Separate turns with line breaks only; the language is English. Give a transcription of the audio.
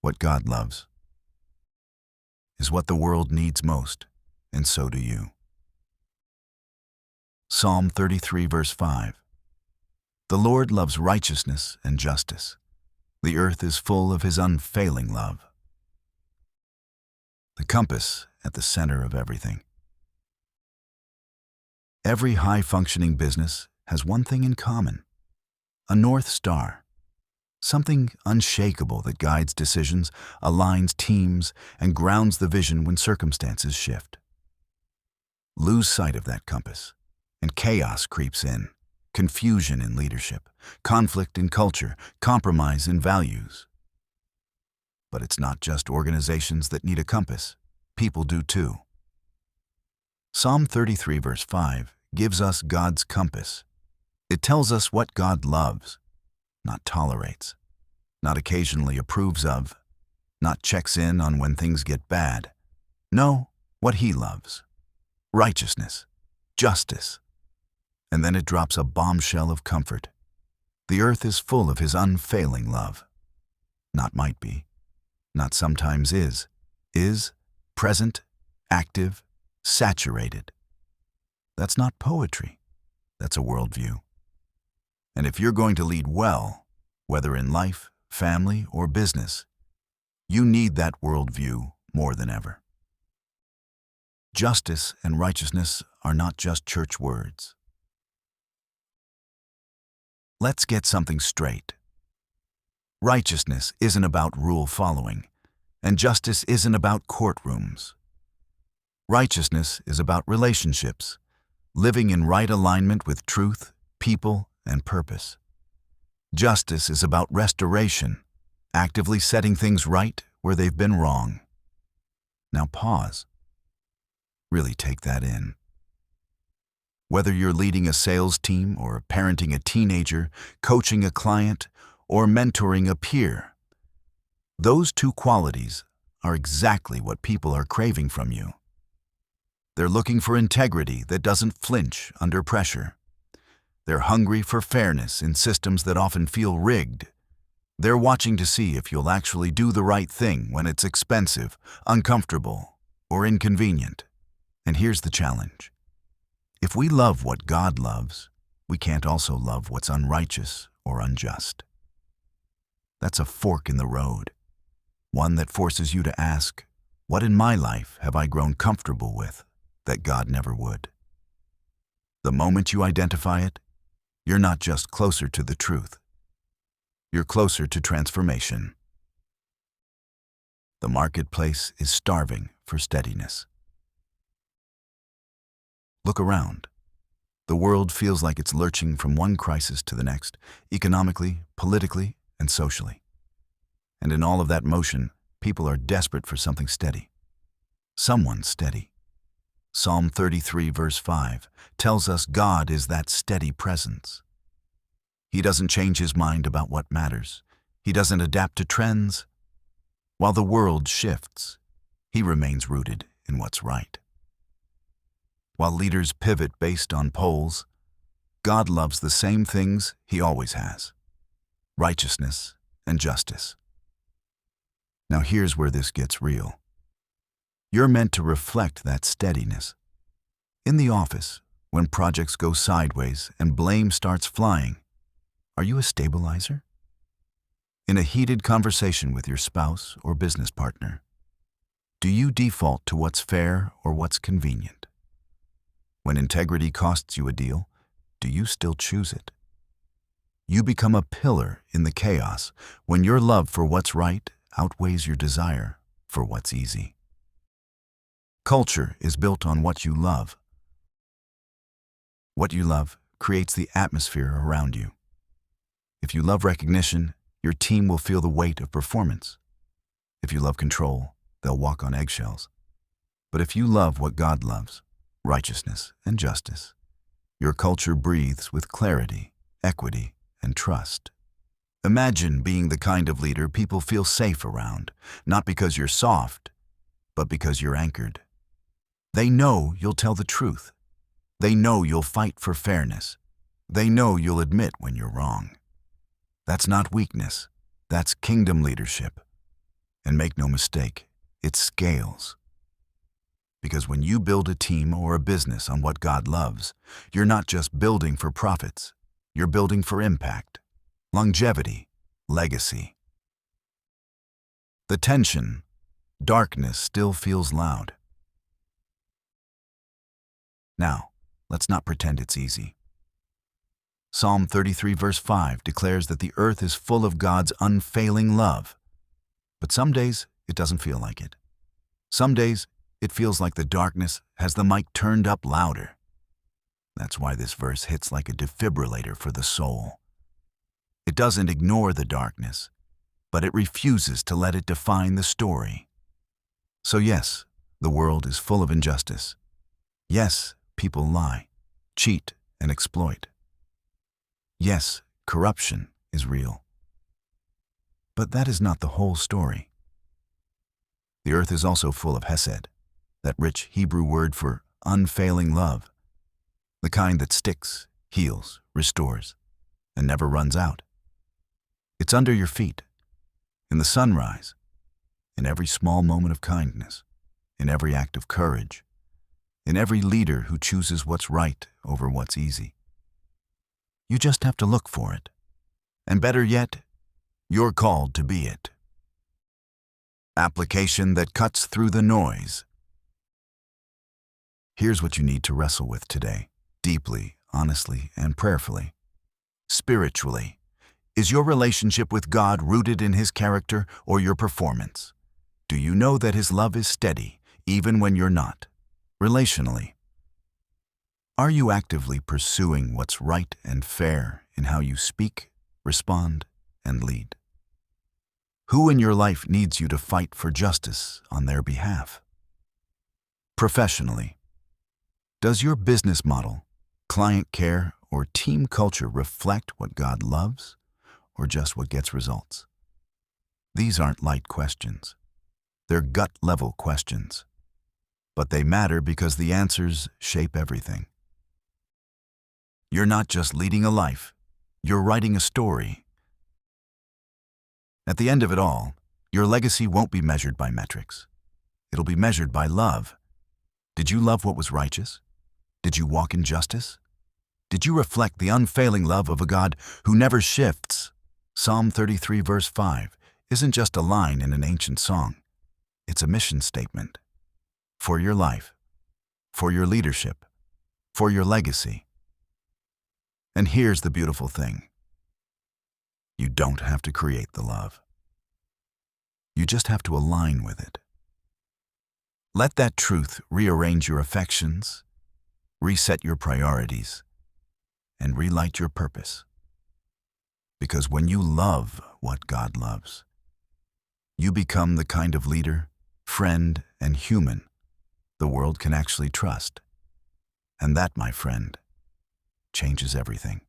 What God loves is what the world needs most, and so do you. Psalm 33, verse 5. The Lord loves righteousness and justice. The earth is full of his unfailing love. The compass at the center of everything. Every high-functioning business has one thing in common: a North Star. Something unshakable that guides decisions, aligns teams, and grounds the vision when circumstances shift. Lose sight of that compass, and chaos creeps in. Confusion in leadership, conflict in culture, compromise in values. But it's not just organizations that need a compass. People do too. Psalm 33, verse 5 gives us God's compass. It tells us what God loves, not tolerates, not occasionally approves of, not checks in on when things get bad. No, what he loves: righteousness, justice. And then it drops a bombshell of comfort. The earth is full of his unfailing love. Not might be, not sometimes is, present, active, saturated. That's not poetry. That's a worldview. And if you're going to lead well, whether in life, family, or business, you need that worldview more than ever. Justice and righteousness are not just church words. Let's get something straight. Righteousness isn't about rule following, and justice isn't about courtrooms. Righteousness is about relationships, living in right alignment with truth, people, and purpose. Justice is about restoration, actively setting things right where they've been wrong. Now pause. Really take that in. Whether you're leading a sales team or parenting a teenager, coaching a client, or mentoring a peer, those two qualities are exactly what people are craving from you. They're looking for integrity that doesn't flinch under pressure. They're hungry for fairness in systems that often feel rigged. They're watching to see if you'll actually do the right thing when it's expensive, uncomfortable, or inconvenient. And here's the challenge. If we love what God loves, we can't also love what's unrighteous or unjust. That's a fork in the road, one that forces you to ask, what in my life have I grown comfortable with that God never would? The moment you identify it, you're not just closer to the truth, you're closer to transformation. The marketplace is starving for steadiness. Look around. The world feels like it's lurching from one crisis to the next, economically, politically, and socially. And in all of that motion, people are desperate for something steady. Someone steady. Psalm 33, verse 5 tells us God is that steady presence. He doesn't change his mind about what matters. He doesn't adapt to trends. While the world shifts, he remains rooted in what's right. While leaders pivot based on polls, God loves the same things he always has: righteousness and justice. Now here's where this gets real. You're meant to reflect that steadiness. In the office, when projects go sideways and blame starts flying, are you a stabilizer? In a heated conversation with your spouse or business partner, do you default to what's fair or what's convenient? When integrity costs you a deal, do you still choose it? You become a pillar in the chaos when your love for what's right outweighs your desire for what's easy. Culture is built on what you love. What you love creates the atmosphere around you. If you love recognition, your team will feel the weight of performance. If you love control, they'll walk on eggshells. But if you love what God loves, righteousness and justice, your culture breathes with clarity, equity, and trust. Imagine being the kind of leader people feel safe around, not because you're soft, but because you're anchored. They know you'll tell the truth. They know you'll fight for fairness. They know you'll admit when you're wrong. That's not weakness. That's kingdom leadership. And make no mistake, it scales. Because when you build a team or a business on what God loves, you're not just building for profits, you're building for impact, longevity, legacy. The tension, darkness still feels loud. Now, let's not pretend it's easy. Psalm 33 verse 5 declares that the earth is full of God's unfailing love. But some days, it doesn't feel like it. Some days, it feels like the darkness has the mic turned up louder. That's why this verse hits like a defibrillator for the soul. It doesn't ignore the darkness, but it refuses to let it define the story. So yes, the world is full of injustice. Yes, people lie, cheat, and exploit. Yes, corruption is real. But that is not the whole story. The earth is also full of hesed, that rich Hebrew word for unfailing love, the kind that sticks, heals, restores, and never runs out. It's under your feet, in the sunrise, in every small moment of kindness, in every act of courage, in every leader who chooses what's right over what's easy. You just have to look for it. And better yet, you're called to be it. Application that cuts through the noise. Here's what you need to wrestle with today, deeply, honestly, and prayerfully. Spiritually, is your relationship with God rooted in His character or your performance? Do you know that His love is steady, even when you're not? Relationally, are you actively pursuing what's right and fair in how you speak, respond, and lead? Who in your life needs you to fight for justice on their behalf? Professionally, does your business model, client care, or team culture reflect what God loves, or just what gets results? These aren't light questions. They're gut-level questions. But they matter because the answers shape everything. You're not just leading a life, you're writing a story. At the end of it all, your legacy won't be measured by metrics. It'll be measured by love. Did you love what was righteous? Did you walk in justice? Did you reflect the unfailing love of a God who never shifts? Psalm 33 verse 5 isn't just a line in an ancient song. It's a mission statement. For your life, for your leadership, for your legacy. And here's the beautiful thing. You don't have to create the love. You just have to align with it. Let that truth rearrange your affections, reset your priorities, and relight your purpose. Because when you love what God loves, you become the kind of leader, friend, and human the world can actually trust. And that, my friend, changes everything.